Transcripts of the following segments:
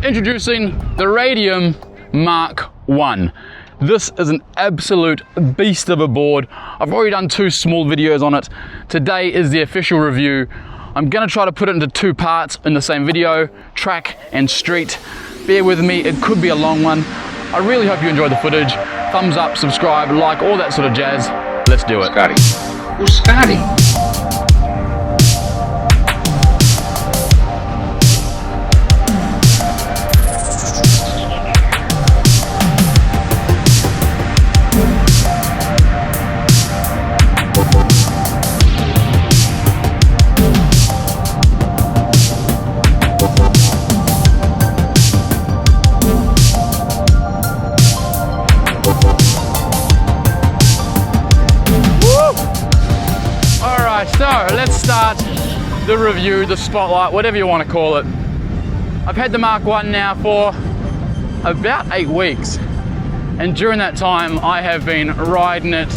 Introducing the Radium Marc One. This is an absolute beast of a board. I've already done 2 small videos on it. Today is the official review. I'm gonna try to put it into 2 parts in the same video, track and street. Bear with me, it could be a long one. I really hope you enjoyed the footage. Thumbs up, subscribe, like, all that sort of jazz. Let's do it. Scotty. Who's Scotty? So let's start the review, the spotlight, whatever you want to call it. I've had the Mark One now for about 8 weeks, and during that time I have been riding it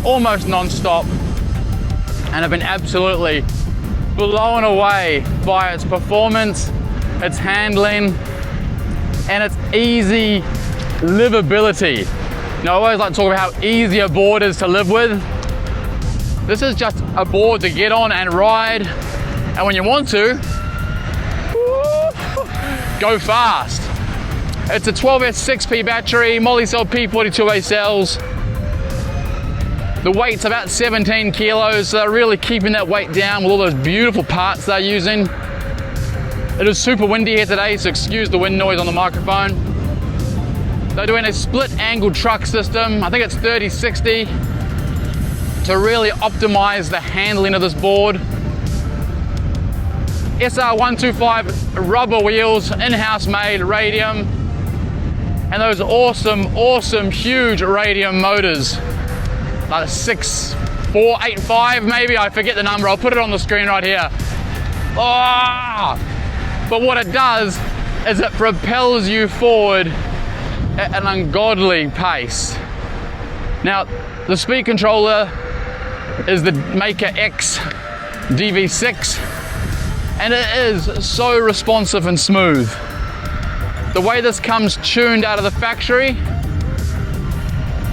almost non-stop, and I've been absolutely blown away by its performance, its handling, and its easy livability. You know, I always like to talk about how easy a board is to live with. This is just a board to get on and ride, and when you want to, go fast. It's a 12S 6P battery, multi-cell P42A cells. The weight's about 17 kilos, so they're really keeping that weight down with all those beautiful parts they're using. It is super windy here today, so excuse the wind noise on the microphone. They're doing a split angle truck system. I think it's 30-60. To really optimize the handling of this board. SR125 rubber wheels, in-house made Radium, and those awesome huge Radium motors, like a 6485 maybe, I forget the number, I'll put it on the screen right here. But what it does is it propels you forward at an ungodly pace. Now, the speed controller is the Maker X DV6, and it is so responsive and smooth. The way this comes tuned out of the factory,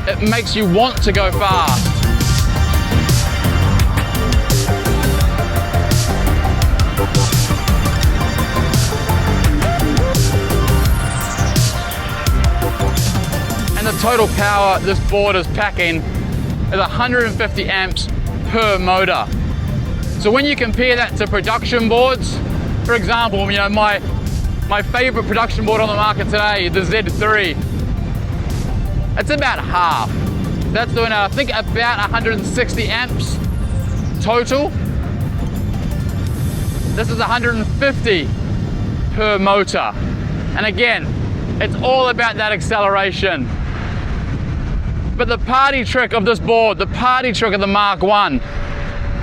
it makes you want to go fast. And the total power this board is packing is 150 amps per motor. So when you compare that to production boards, for example, you know, my favorite production board on the market today, the Z3, it's about half. That's doing, I think, about 160 amps total. This is 150 per motor. And again, it's all about that acceleration. But the party trick of this board, the party trick of the Mark One,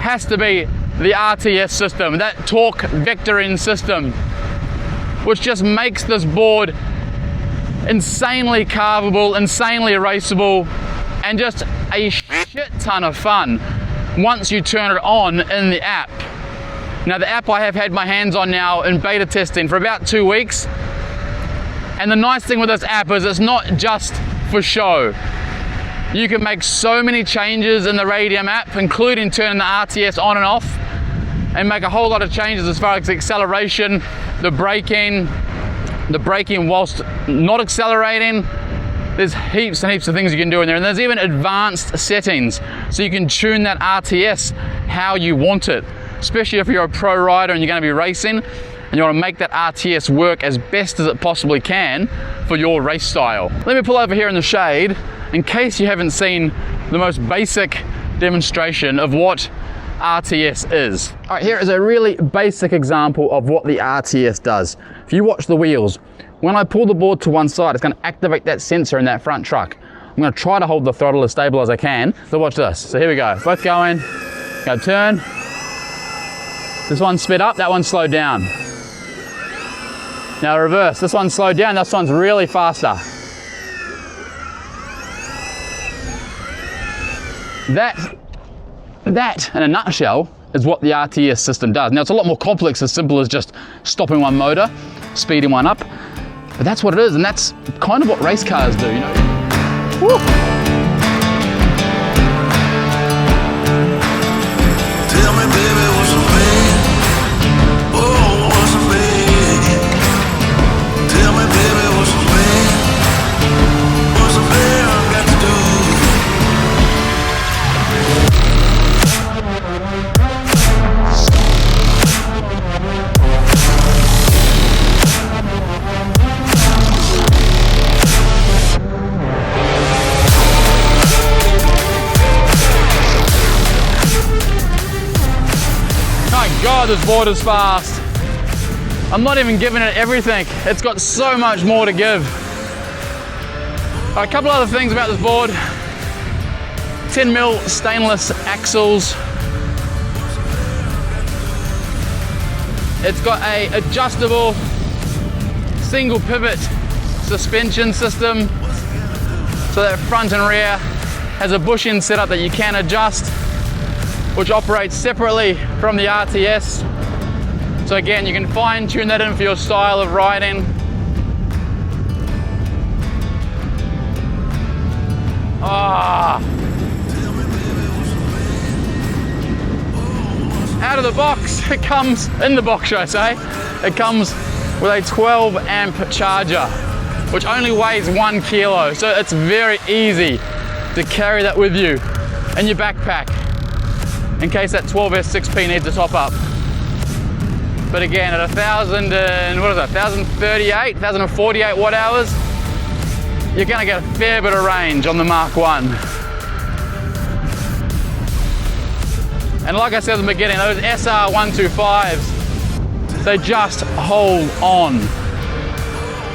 has to be the RTS system, that torque vectoring system, which just makes this board insanely carvable, insanely erasable, and just a shit ton of fun once you turn it on in the app. Now, the app I have had my hands on now in beta testing for about 2 weeks, and the nice thing with this app is it's not just for show. You can make so many changes in the Radium app, including turning the RTS on and off, and make a whole lot of changes as far as the acceleration, the braking whilst not accelerating. There's heaps and heaps of things you can do in there, and there's even advanced settings, so you can tune that RTS how you want it, especially if you're a pro rider and you're going to be racing, and you want to make that RTS work as best as it possibly can for your race style. Let me pull over here in the shade, in case you haven't seen the most basic demonstration of what RTS is. All right, here is a really basic example of what the RTS does. If you watch the wheels, when I pull the board to one side, it's going to activate that sensor in that front truck. I'm going to try to hold the throttle as stable as I can. So watch this. So here we go. Both going. Go turn. This one sped up, that one slowed down. Now reverse. This one slowed down, this one's really faster. That, in a nutshell, is what the RTS system does. Now, it's a lot more complex as simple as just stopping one motor, speeding one up. But that's what it is, and that's kind of what race cars do, you know. Woo. Tell me, baby, what's a man? Oh, what's a man? Tell me, baby, what's a man? What's a man got to do? God, this board is fast. I'm not even giving it everything. It's got so much more to give. A couple other things about this board. 10mm stainless axles. It's got a adjustable single pivot suspension system. So that front and rear has a bushing setup that you can adjust, which operates separately from the RTS. So again, you can fine tune that in for your style of riding. Out of the box, it comes, in the box should I say, it comes with a 12 amp charger, which only weighs 1 kilo. So it's very easy to carry that with you in your backpack, in case that 12S6P needs a top up. But again, at 1048 watt hours, you're gonna get a fair bit of range on the Mark One. And like I said at the beginning, those SR125s, they just hold on.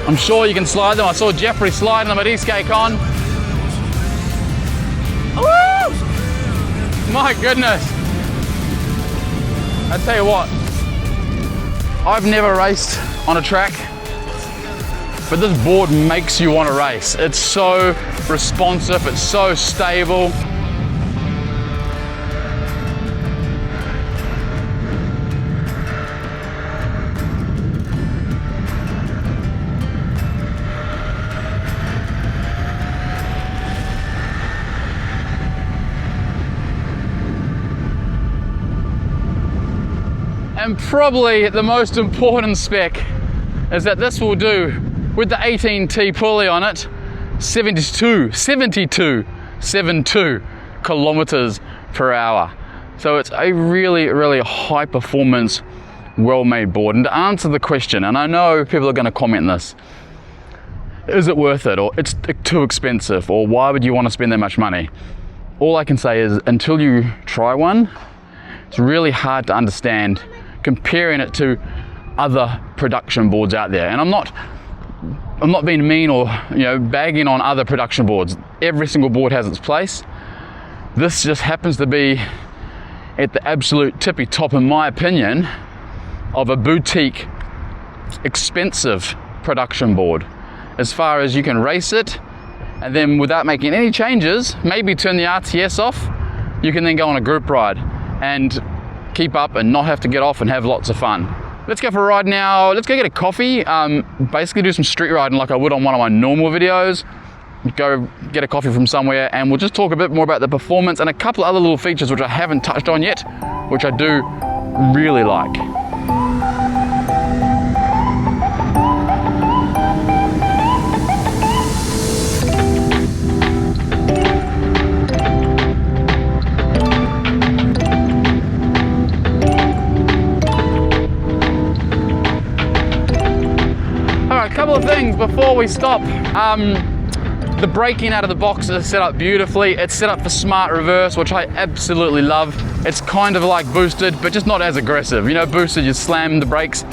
I'm sure you can slide them. I saw Jeffrey sliding them at EastGateCon. Woo! My goodness. I tell you what, I've never raced on a track, but this board makes you want to race. It's so responsive, it's so stable. And probably the most important spec is that this will do, with the 18T pulley on it, 72 kilometers per hour. So it's a really, really high performance, well-made board. And to answer the question, and I know people are going to comment this, is it worth it, or it's too expensive, or why would you want to spend that much money? All I can say is, until you try one, it's really hard to understand comparing it to other production boards out there. And I'm not being mean or bagging on other production boards. Every single board has its place. This just happens to be at the absolute tippy top, in my opinion, of a boutique, expensive production board. As far as you can race it, and then without making any changes, maybe turn the RTS off, you can then go on a group ride and keep up and not have to get off and have lots of fun. Let's go for a ride now. Let's go get a coffee. Basically do some street riding like I would on one of my normal videos. Go get a coffee from somewhere, and we'll just talk a bit more about the performance and a couple of other little features which I haven't touched on yet, which I do really like. A couple of things before we stop. The braking out of the box is set up beautifully. It's set up for smart reverse, which I absolutely love. It's kind of like boosted, but just not as aggressive. You know, boosted, you slam the brakes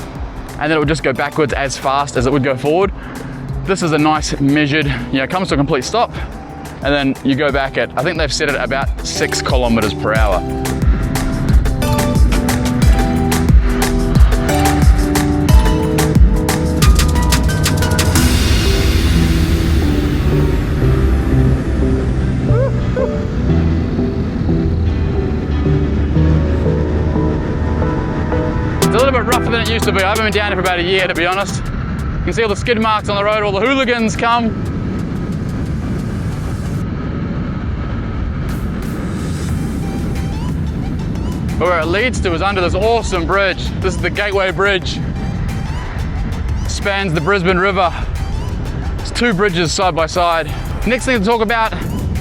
and then it would just go backwards as fast as it would go forward. This is a nice measured, comes to a complete stop, and then you go back at, I think they've set it at about 6 kilometers per hour. It's a little bit rougher than it used to be. I haven't been down here for about a year, to be honest. can see all the skid marks on the road, all the hooligans come. But where it leads to is under this awesome bridge. This is the Gateway Bridge. Spans the Brisbane River. It's two bridges side by side. Next thing to talk about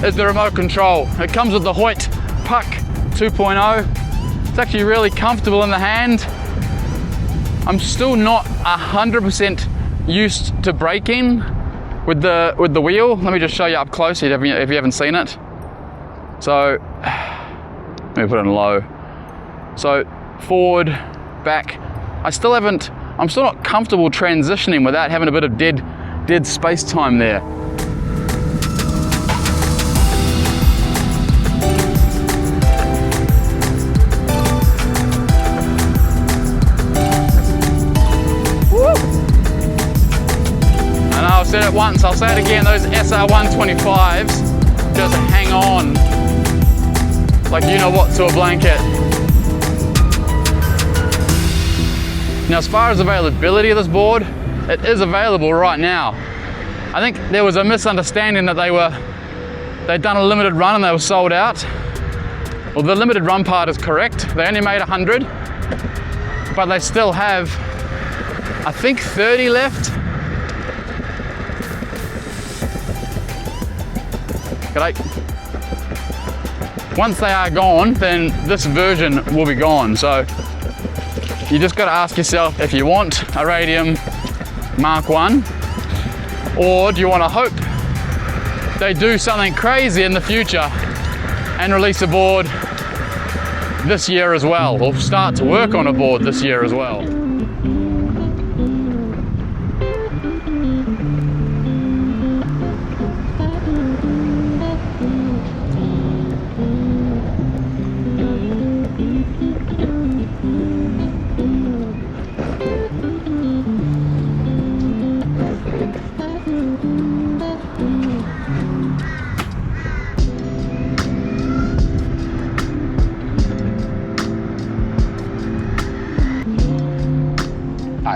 is the remote control. It comes with the Hoyt Puck 2.0. It's actually really comfortable in the hand. I'm still not 100% used to braking with the wheel. Let me just show you up close if you haven't seen it. So, let me put it in low. So, forward, back. I'm still not comfortable transitioning without having a bit of dead space time there. I've said it once, I'll say it again, those SR125s just hang on like you know what to a blanket. Now as far as availability of this board, it is available right now. I think there was a misunderstanding that they'd done a limited run and they were sold out. Well, the limited run part is correct. They only made 100, but they still have, I think, 30 left. Once they are gone, then this version will be gone. So you just got to ask yourself if you want a Radium Mark One, or do you want to hope they do something crazy in the future and release a board this year as well, or start to work on a board this year as well.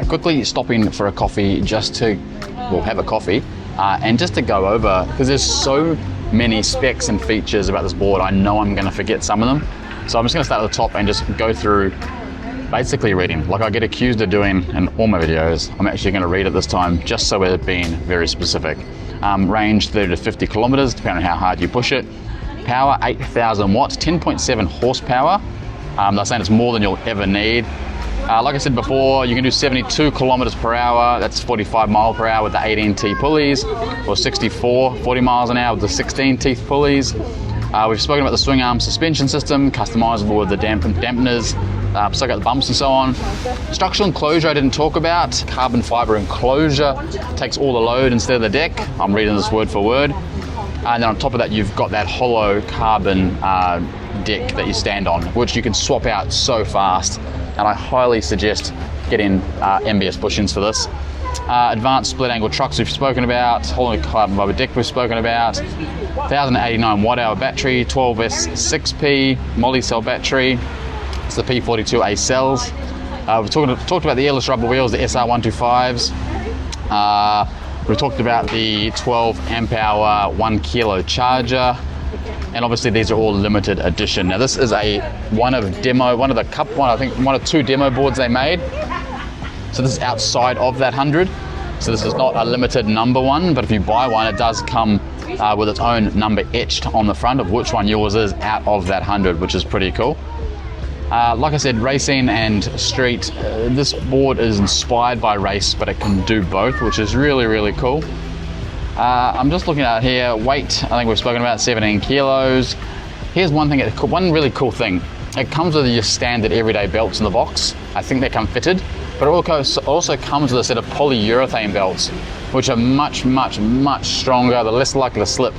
Quickly stopping for a coffee just to, well, have a coffee and just to go over, because there's so many specs and features about this board, I know I'm going to forget some of them. So I'm just going to start at the top and just go through basically reading, like I get accused of doing in all my videos. I'm actually going to read it this time just so we're being very specific. Range 30 to 50 kilometers, depending on how hard you push it. Power 8,000 watts, 10.7 horsepower. They're saying it's more than you'll ever need. Like I said before, you can do 72 kilometers per hour, that's 45 miles per hour with the 18T pulleys, or 40 miles an hour with the 16 teeth pulleys. We've spoken about the swing arm suspension system, customizable with the dampeners, soak out the bumps and so on. Structural enclosure I didn't talk about. Carbon fiber enclosure, takes all the load instead of the deck. I'm reading this word for word. And then on top of that, you've got that hollow carbon deck that you stand on, which you can swap out so fast. And I highly suggest getting MBS bushings for this. Advanced split angle trucks we've spoken about, hollow carbon fiber deck we've spoken about, 1089 watt hour battery, 12S6P, multi-cell battery. It's the P42A cells. We've talked about the airless rubber wheels, the SR125s. We've talked about the 12 amp hour 1 kilo charger. And obviously these are all limited edition. Now this is one of two demo boards they made. So this is outside of that 100. So this is not a limited number one, but if you buy one, it does come with its own number etched on the front of which one yours is out of that 100, which is pretty cool. Like I said, racing and street, this board is inspired by race, but it can do both, which is really, really cool. I'm just looking at here, weight, I think we've spoken about 17 kilos. Here's one really cool thing. It comes with your standard everyday belts in the box. I think they come fitted, but it also comes with a set of polyurethane belts, which are much, much, much stronger. They're less likely to slip,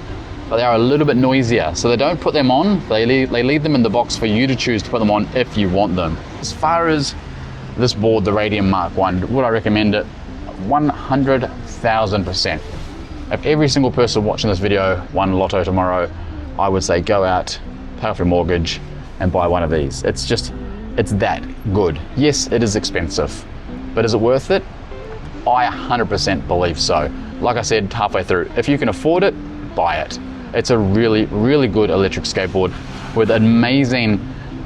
but they are a little bit noisier. So they don't put them on, they leave them in the box for you to choose to put them on if you want them. As far as this board, the Radium Marc One, would I recommend it? 100,000%. If every single person watching this video won lotto tomorrow, I would say go out, pay off your mortgage, and buy one of these. It's that good. Yes, it is expensive, but is it worth it? I 100% believe so. Like I said halfway through, if you can afford it, buy it. It's a really, really good electric skateboard with amazing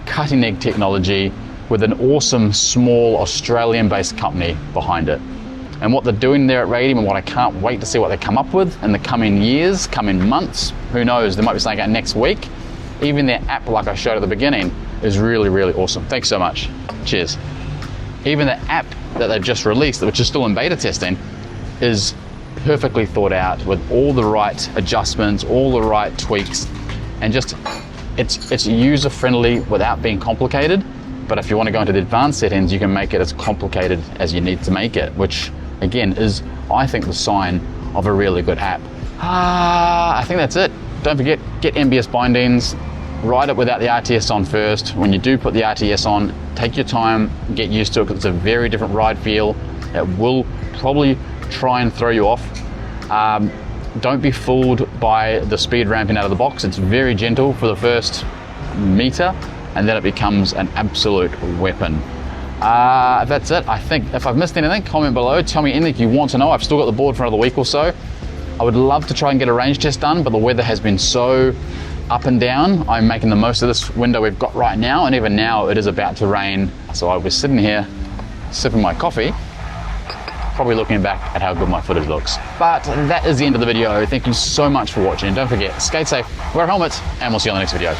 cutting edge technology, with an awesome small Australian-based company behind it. And what they're doing there at Radium, and what I can't wait to see what they come up with in the coming years, coming months, who knows, they might be something out next week. Even their app, like I showed at the beginning, is really, really awesome. Thanks so much. Cheers. Even the app that they've just released, which is still in beta testing, is perfectly thought out with all the right adjustments, all the right tweaks, and just it's user friendly without being complicated. But if you want to go into the advanced settings, you can make it as complicated as you need to make it, which again is, I think, the sign of a really good app. I think that's it. Don't forget, get MBS bindings, ride it without the RTS on first. When you do put the RTS on, take your time, get used to it, because it's a very different ride feel. It will probably try and throw you off. Don't be fooled by the speed ramping out of the box. It's very gentle for the first meter, and then it becomes an absolute weapon. That's it. I think if I've missed anything, comment below. Tell me anything you want to know. I've still got the board for another week or so. I would love to try and get a range test done, but the weather has been so up and down. I'm making the most of this window we've got right now, and even now it is about to rain. So I was sitting here sipping my coffee, probably looking back at how good my footage looks. But that is the end of the video. Thank you so much for watching. Don't forget, skate safe, wear a helmet, and we'll see you on the next video.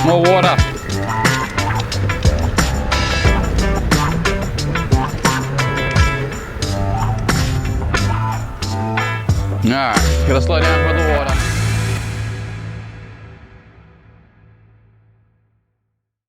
More water. Alright, gotta slow down for the